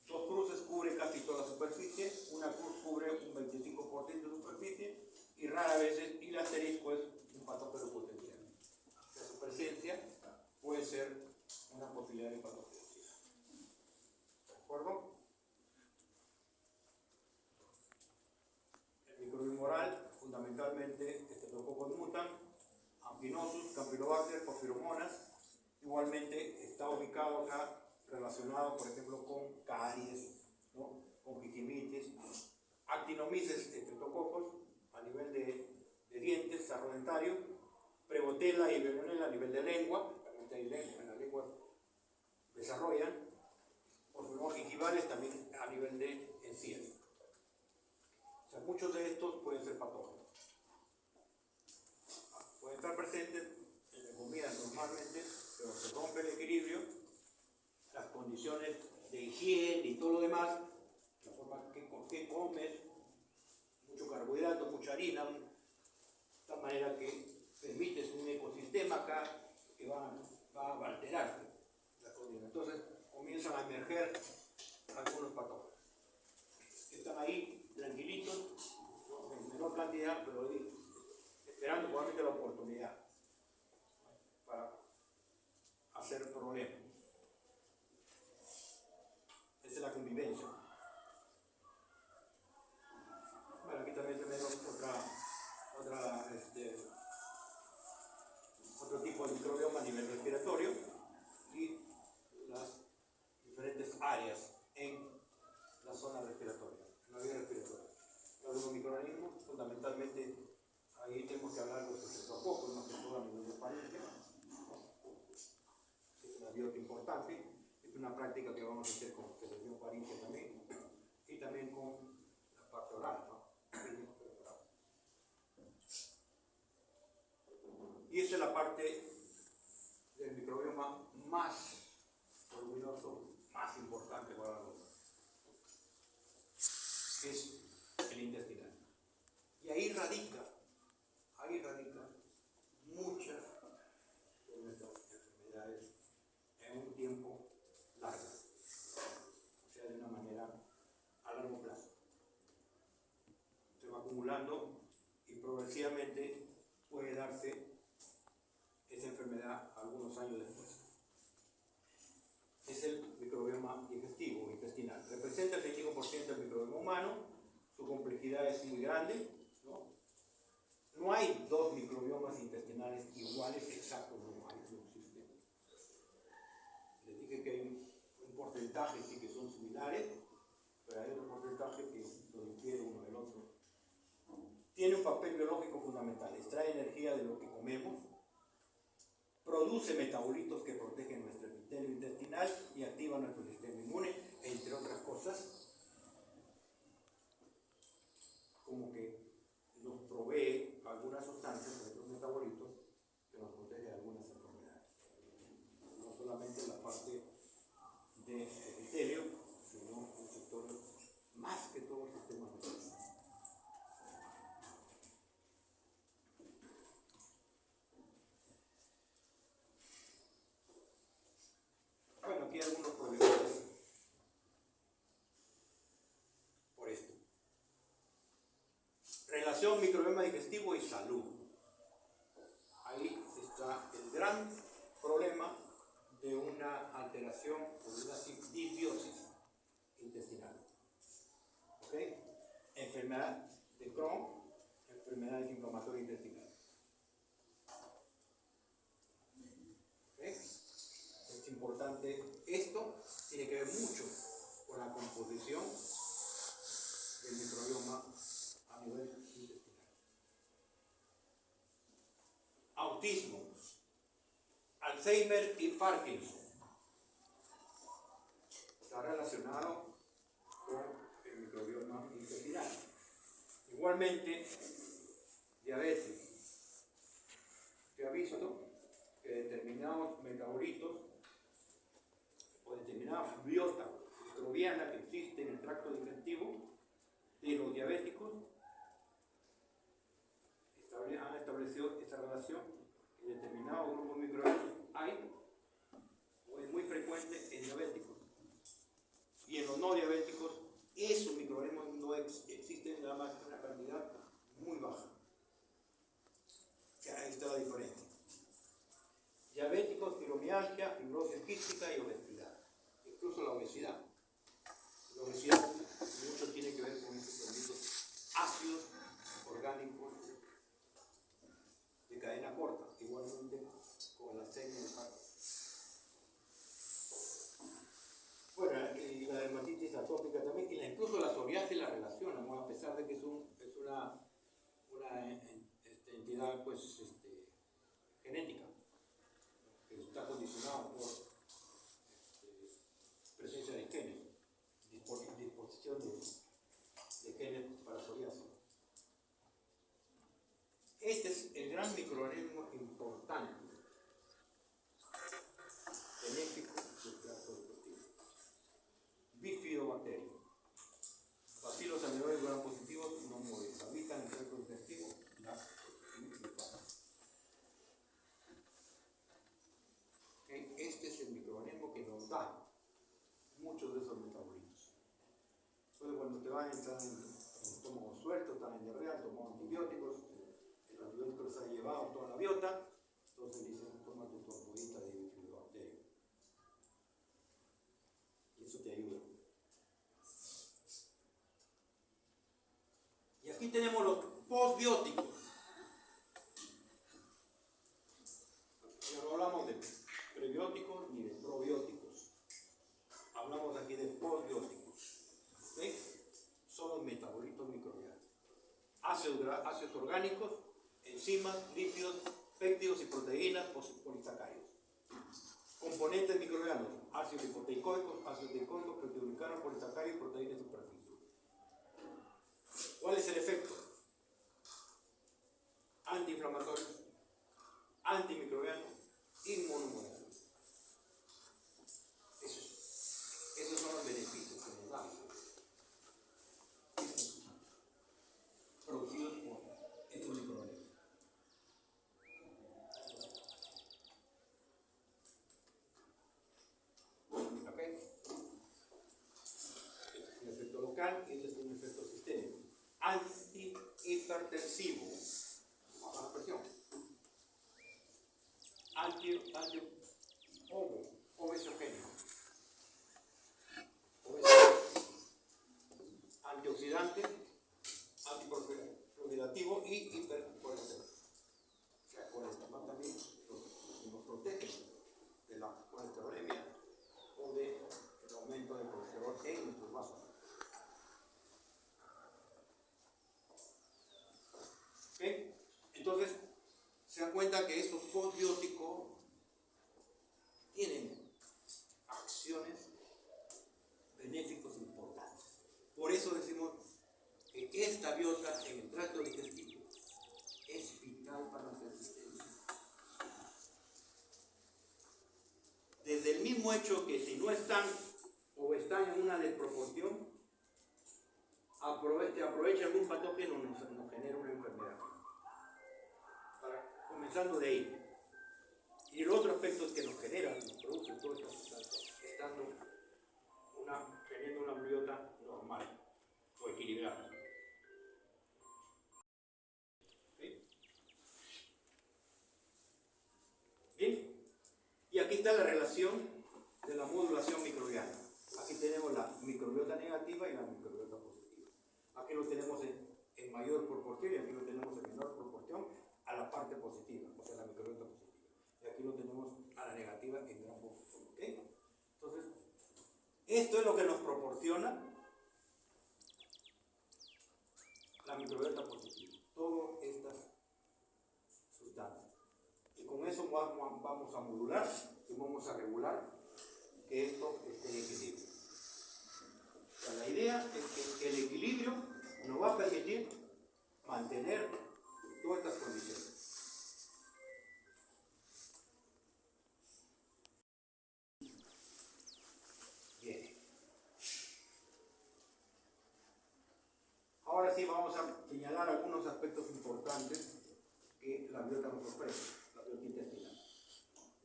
Dos cruces cubren casi toda la superficie, una cruz cubre un 25% de superficie y rara vez, y la asterisco es un patógeno potencial. Su presencia puede ser una posibilidad de patología. ¿De acuerdo? El microbioma oral, fundamentalmente, Streptococcus mutant, Ampinosus, Campylobacter, Porphyromonas. Igualmente está ubicado acá, relacionado, por ejemplo, con caries, ¿no? Con gingivitis, Actinomyces Streptococcus a nivel de dientes, sarro dentario, Prevotella y Veillonella a nivel de lengua, también en la lengua desarrollan, Porphyromonas gingivales también a nivel de encías. O sea, muchos de estos pueden ser patógenos. Pueden estar presentes en la comida normalmente, pero se rompe el equilibrio, las condiciones de higiene y todo lo demás, la forma que comes, mucho carbohidrato, mucha harina, de tal manera que permites un ecosistema acá que va a alterarse la condición. Entonces comienzan a emerger algunos patógenos. Están ahí tranquilitos, ¿no? En menor cantidad, pero esperando probablemente la oportunidad para hacer problemas. Esa es la convivencia. Bueno, aquí también tenemos otro tipo de microbioma a nivel respiratorio y las diferentes áreas en la zona respiratoria, en la vía respiratoria. Algunos microorganismos, fundamentalmente, ahí tenemos que hablar de los Streptococcus, más que todo a nivel de faringe. Es una biota importante, es una práctica que vamos a hacer con selección faringe también, y también con la parte oral, ¿no? Y esa es la parte del microbioma más voluminoso, más importante para nosotros, que es el intestinal. Y ahí radica muchas de nuestras enfermedades en un tiempo largo, o sea, de una manera a largo plazo. Se va acumulando y progresivamente puede darse esa enfermedad algunos años después. Es el microbioma digestivo, intestinal. Representa el 25% del microbioma humano, su complejidad es muy grande, ¿no? No hay dos microbiomas intestinales iguales, exactos, no existen. Les dije que hay un porcentaje sí que son similares, pero hay otro porcentaje que lo difiere uno del otro. Tiene un papel biológico fundamental, extrae energía de lo que comemos, produce metabolitos que protegen nuestro epitelio intestinal y activan nuestro sistema inmune, entre otras cosas, como que nos provee algunas sustancias, nuestros metabolitos, que nos protege de algunas enfermedades. No solamente la parte de epitelio, sino el sector más que todo el sistema nervioso. Bueno, aquí hay algunos problemas por esto. Relación microbioma digestivo y salud. Ahí está el gran problema de una alteración o de una disbiosis intestinal. ¿Ok? Enfermedad de Crohn, enfermedades inflamatorias intestinales. ¿Ok? Es importante, esto tiene que ver mucho con la composición del microbioma a nivel intestinal. Autismo, Alzheimer y Parkinson. Está relacionado con el microbioma intestinal. Igualmente, diabetes. Se ha visto que determinados metabolitos o determinada biota microbiana que existe en el tracto digestivo de los diabéticos han establecido esa relación en determinados grupos microbianos hay o es muy frecuente en diabéticos. Y en los no diabéticos, esos microorganismos no existen, nada más que una cantidad muy baja. O sea, ahí está la diferencia. Diabéticos, fibromialgia, fibrosis quística y obesidad. Incluso la obesidad. La obesidad mucho tiene que ver con estos benditos ácidos orgánicos de cadena corta, igualmente con la acné del paro. Bueno, y la dermatitis atópica también, y incluso la psoriasis la relacionan, ¿no? A pesar de que es una entidad pues, genética, que está condicionada por presencia de genes, disposición de genes para psoriasis. Este es el gran microorganismo importante, benéfico del tracto digestivo. Bifidobacterias. Bacilos amiloides gram positivos no móviles. Habitan en el tracto digestivo y linfáticos. Este es el microorganismo que nos da muchos de esos metabolitos. Entonces, cuando te van a entrar en estómago suelto, están en diarrea, tomó antibióticos, el antibiótico les ha llevado toda la biota, entonces dicen, toma tu torpudita de bifidobacteria. Y eso te ayuda. Y aquí tenemos los postbióticos. Ya no hablamos de prebióticos ni de probióticos. Hablamos aquí de postbióticos. ¿Sí? Son los metabolitos microbianos. Ácidos orgánicos, enzimas, lípidos, péptidos y proteínas, polisacáridos. Componentes microbianos, ácidos lipoteicóicos, ácidos teicoicos, peptidoglicanos, polisacáridos, proteínas y superficie. ¿Cuál es el efecto? Antiinflamatorio, antimicrobiano, inmunomodulador. Esos son los beneficios que nos dan, producidos por estos microorganismos. ¿Ok? Este es un efecto local y este es un efecto sistémico. Antihipertensivo, baja presión. Obesogénico. Antioxidante, antiproliferativo y hipercolesterol. O sea, colesterol también nos protege de la colesterolemia o del aumento del colesterol en nuestros vasos. ¿Okay? Entonces, se dan cuenta que estos postbióticos tienen acciones benéficas importantes. Por eso decimos que esta biota en el tracto digestivo es vital para nuestra existencia. Desde el mismo hecho que si no están o están en una desproporción, aprovecha algún patógeno nos genera una enfermedad. Comenzando de ahí. Y el otro aspecto es que nos genera, nos produce todas estas sustancias, teniendo una biota normal o equilibrada. ¿Sí? Bien, y aquí está la relación de la modulación microbiana. Aquí tenemos la microbiota negativa tenemos en mayor proporción y aquí lo tenemos en menor proporción a la parte positiva, o sea, la microbiota positiva. Y aquí lo tenemos a la negativa en gran proporción. ¿Okay? Entonces, esto es lo que nos proporciona la microbiota positiva, todas estas sustancias. Y con eso vamos a modular y vamos a regular que esto esté en equilibrio. O sea, la idea es que el equilibrio nos va a permitir mantener todas estas condiciones. Bien. Ahora sí vamos a señalar algunos aspectos importantes que la biota nos ofrece, la biota intestinal.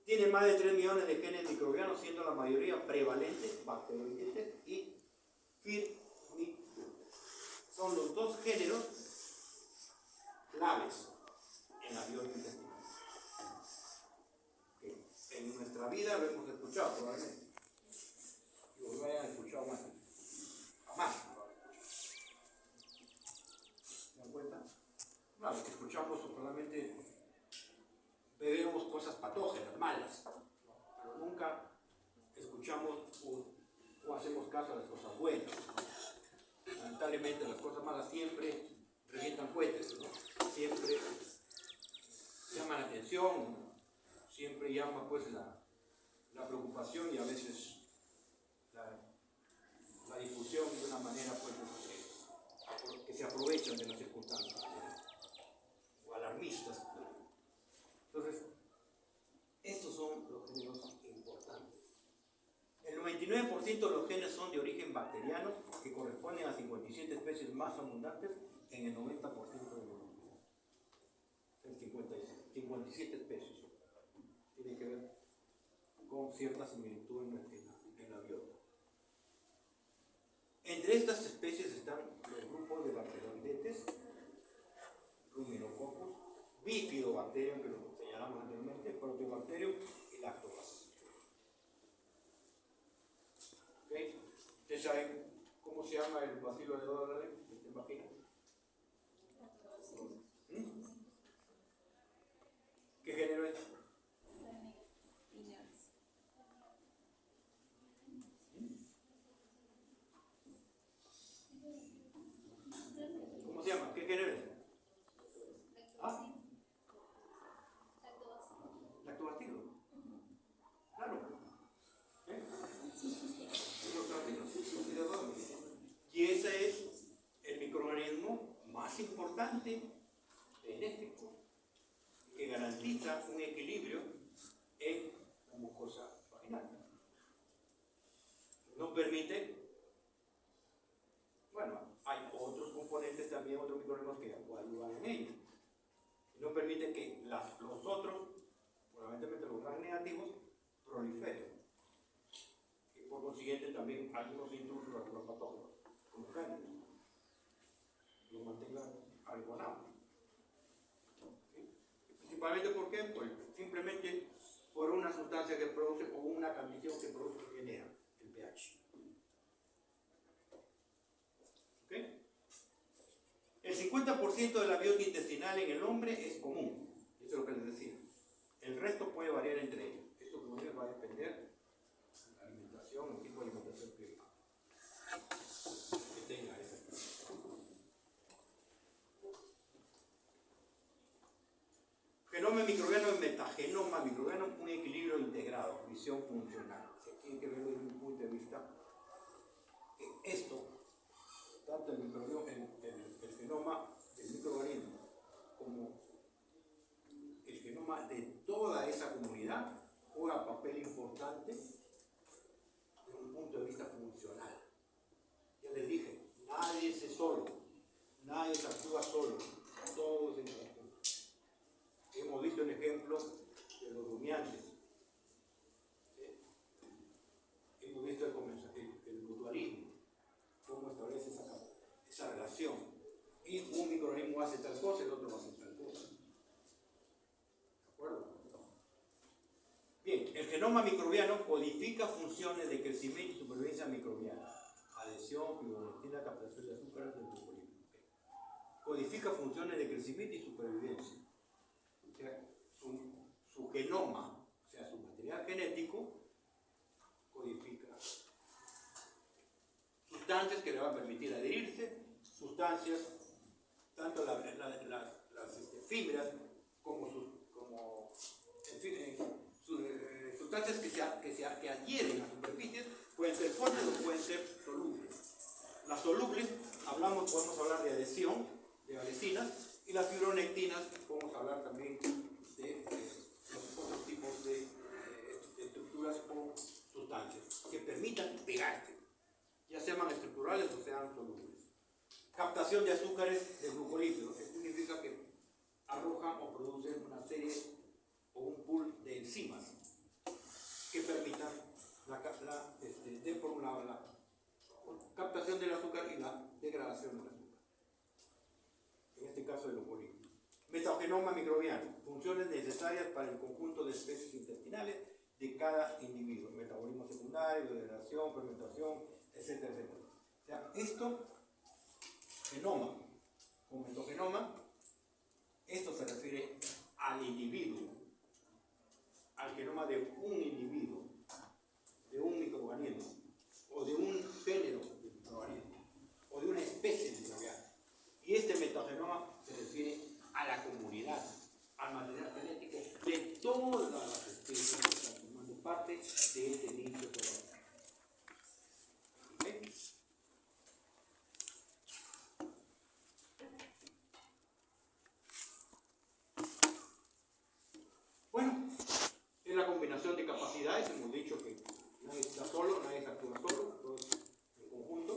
Tiene más de 3 millones de genes microbianos, siendo la mayoría prevalentes, bacteroidetes y firmicutes. Son los dos géneros claves en la biota intestinal. Que en nuestra vida lo hemos escuchado probablemente. Y lo hayan escuchado más. Jamás. ¿Se dan cuenta? Claro, que escuchamos solamente bebemos cosas patógenas, malas, pero nunca escuchamos o hacemos caso a las cosas buenas. Lamentablemente las cosas malas siempre revientan cohetes, ¿no? Siempre llaman la atención, siempre llama pues la preocupación y a veces la difusión de una manera pues que se aprovechan de las circunstancias, o alarmistas. Entonces, estos son los géneros importantes. El 99% de los genes son de origen bacteriano, que corresponden a 57 especies más abundantes en el 90% de los grupos. 57 especies. Tiene que ver con cierta similitud en la biota. Entre estas especies están los grupos de bacteroidetes, Ruminococcus, Bifidobacterium, que lo señalamos anteriormente, Proteobacterium y Lactobacillus. ¿Okay? ¿Ustedes saben cómo se llama el bacilo de Dodalem? ¿Se imaginan? ¿Qué género es? ¿Cómo se llama? ¿Qué género es? ¿Ah? Lactobacillus. Claro. Y ese es el microorganismo más importante, benéfico, que garantiza un equilibrio en la mucosa vaginal. Nos permite, bueno, hay otros componentes también, otros microorganismos que ayudan en ello. Nos permite que los otros, fundamentalmente los gram negativos, proliferen. Y por consiguiente también algunos intrusos, algunos patógenos, como cáncer, los mantengan arrinconados. ¿Sí? Principalmente ¿por qué? Pues simplemente por una sustancia que produce o una condición que produce, que genera el pH. ¿Okay? El 50% de la biota intestinal en el hombre es común, eso es lo que les decía. El resto puede variar entre ellos. Esto que va a depender de la alimentación, el tipo de alimentación que tenga esa. Genoma microbiano y metagenoma microbiano, un equilibrio integrado, visión funcional. Se tiene que ver desde un punto de vista que esto, tanto el genoma del microorganismo como el genoma de toda esa comunidad juega papel importante desde un punto de vista funcional. Ya les dije, nadie es solo, nadie se actúa solo, todos en conjunto. Hemos visto el ejemplo de los rumiantes. ¿Sí? Hemos visto el mutualismo, cómo establece esa relación. Y un microorganismo hace tal cosa, el otro hace tal cosa. ¿De acuerdo? Bien, el genoma microbiano codifica funciones de crecimiento y supervivencia microbiana. Adhesión, fibronectina, captación de azúcares del microorganismo. codifica funciones de crecimiento y supervivencia. O sea, su genoma, o sea, su material genético, codifica sustancias que le van a permitir adherirse, sustancias, tanto las fibras como sustancias que adhieren a superficies, pueden ser sólidos o pueden ser solubles. Las solubles, podemos hablar de adhesión, de adhesinas, y las fibronectinas, podemos hablar también de los otros tipos de estructuras o sustancias que permitan pegarse, ya sean estructurales o sean solubles. Captación de azúcares de glucolípidos, esto significa que arrojan o producen una serie o un pool de enzimas que permitan por un lado la captación del azúcar y la degradación del azúcar. En este caso el glucolípido. Metagenoma microbiano, funciones necesarias para el conjunto de especies intestinales de cada individuo, metabolismo secundario, degradación, fermentación, etcétera, etcétera. O sea, esto, genoma o metagenoma, esto se refiere al individuo, al genoma de un individuo, de un microorganismo, o de un género de microorganismo, o de una especie de microbiano. Y este metagenoma se refiere a la comunidad, al material genético de todas las especies que están formando parte de este nicho ecológico. ¿Okay? Bueno, es la combinación de capacidades, hemos dicho que nadie está solo, nadie actúa solo, todo es en conjunto.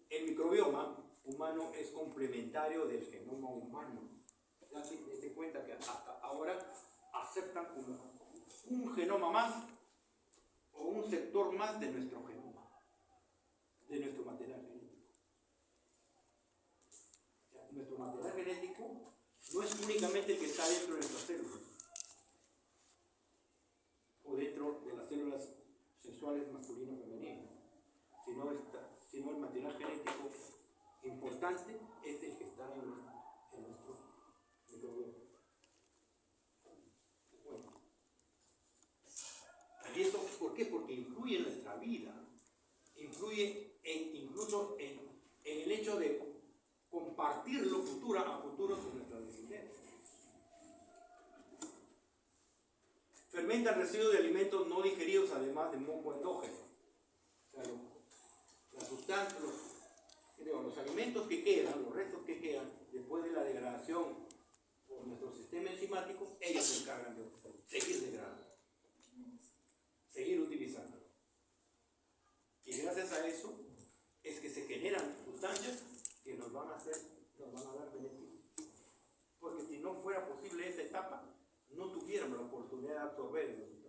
El microbioma humano es complementario del genoma humano. Ya se cuenta que hasta ahora aceptan como un genoma más o un sector más de nuestro genoma, de nuestro material genético. O sea, nuestro material genético no es únicamente el que está dentro de nuestras células o dentro de las células sexuales masculino y femenino, sino el material genético importante es el que está en nuestro microbioma. Bueno, ¿y eso por qué? Porque influye en nuestra vida, influye incluso en el hecho de compartirlo a futuro con nuestras descendencias. Fermenta residuos de alimentos no digeridos, además de moco endógeno. O sea, la sustancia, los alimentos que quedan, los restos que quedan, después de la degradación por nuestro sistema enzimático, ellos se encargan de seguir degradando, seguir utilizando. Y gracias a eso es que se generan sustancias que nos van a dar beneficios. Porque si no fuera posible esa etapa, no tuviéramos la oportunidad de absorber el resultado.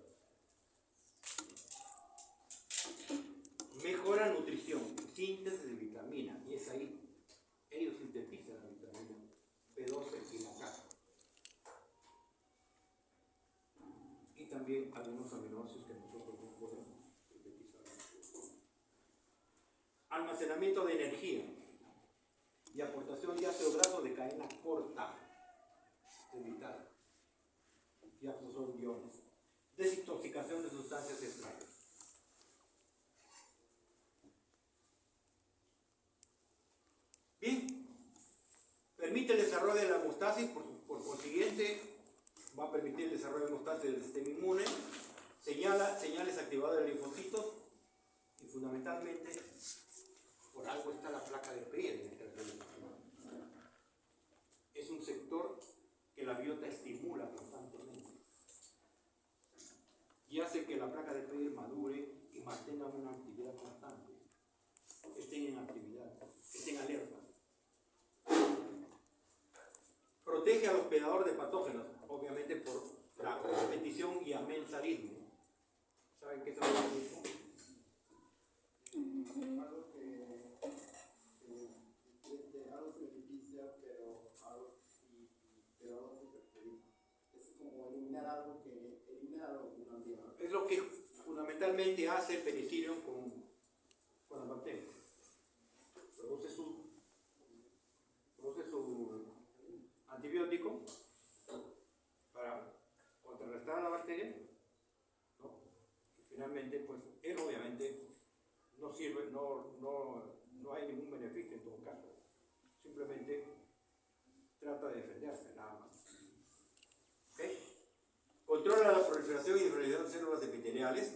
Mejora nutrición, síntesis de vitamina, y es ahí, ellos sintetizan la vitamina B12 y la K. Y también algunos aminoácidos que nosotros no podemos sintetizar. Almacenamiento de energía y aportación de ácido graso de cadena corta, es vital. Y absorción de iones. Desintoxicación de sustancias extrañas. Bien, permite el desarrollo de la hemostasis, por consiguiente va a permitir el desarrollo de hemostasis del sistema inmune, señales activadoras de linfocitos y fundamentalmente por algo está la placa de Peyer en nuestra célula. Es un sector que la biota estimula constantemente y hace que la placa de Peyer madure y mantenga una actividad constante, estén en actividad, estén alerta. Protege al hospedador de patógenos, obviamente por la repetición y amensalismo. ¿Saben qué es el amensalismo? Algo que beneficia, pero algo se perjudica. Es como eliminar algo un antídoto. Es lo que fundamentalmente hace el penicilio con las bacterias. Produce no hay ningún beneficio en todo caso. Simplemente trata de defenderse, nada más. ¿Ok? Controla la proliferación y diferenciación de células epiteliales.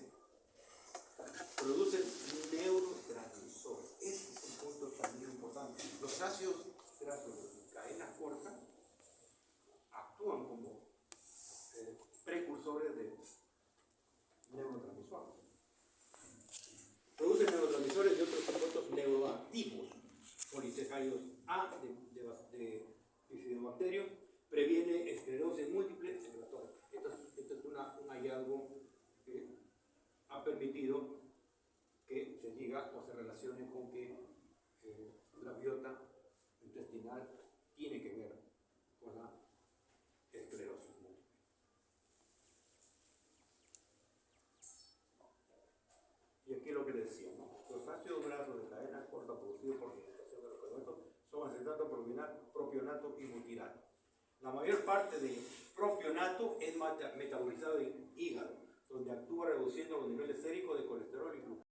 Produce neurotransmisores. Ese es un punto también importante. Los ácidos grasos de cadena corta actúan como precursores de neurotransmisores. Producen neurotransmisores y otros compuestos neuroactivos, polisacáridos A de bifidobacterios, previene esclerosis múltiple, esto es un hallazgo que ha permitido que se diga o se relacione con que la biota intestinal tiene que ver con la esclerosis múltiple. Y aquí lo que les decía, ¿no? Los ácidos grasos de cadena corta producidos por alimentación de los carbohidratos son acetato, propionato y butirato. La mayor parte del propionato es metabolizado en hígado, donde actúa reduciendo los niveles séricos de colesterol y glucosa.